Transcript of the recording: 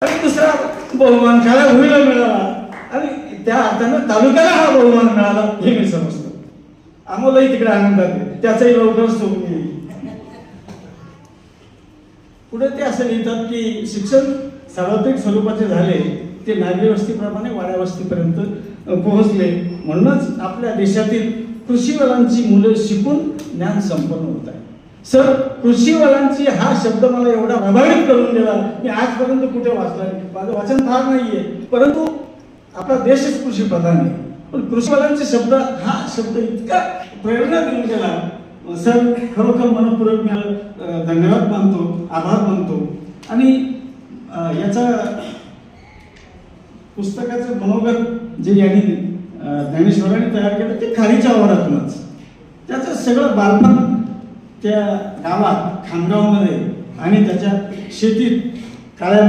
आणि दुसरा बहुमान खाला होईला मिळाला आणि त्या अर्थानं तालुक्याला हा बहुमान मिळाला हे मी समजतो. आम्हालाही तिकडे आनंद आहे, त्याचाही लवकर सोडून येईल. पुढे ते असं लिहितात की शिक्षण सार्वत्रिक स्वरूपाचे झाले, ते नागरी वस्तीप्रमाणे वाड्या वस्तीपर्यंत पोहोचले. म्हणूनच आपल्या देशातील कृषीवालांची मुलं शिकून ज्ञान संपन्न होत आहे. सर, कृषीवालांची हा शब्द मला एवढा प्रभावित करून गेला, मी आजपर्यंत कुठे वाचला नाही. माझं वाचन फार नाहीये, परंतु आपला देशच कृषी प्रधान आहे. पण कृषीवालांचे शब्द, हा शब्द इतका प्रेरणा देऊन गेला. सर, खरोखर मनपूर्वक मी धन्यवाद मानतो, आभार मानतो. आणि याचा पुस्तकाचं मनोगत जे यांनी ज्ञानेश्वरांनी तयार केलं ते खारीच्या वावरातूनच. त्याचं सगळं बालपण त्या गावात खानगावमध्ये आणि त्याच्या शेतीत काळ्या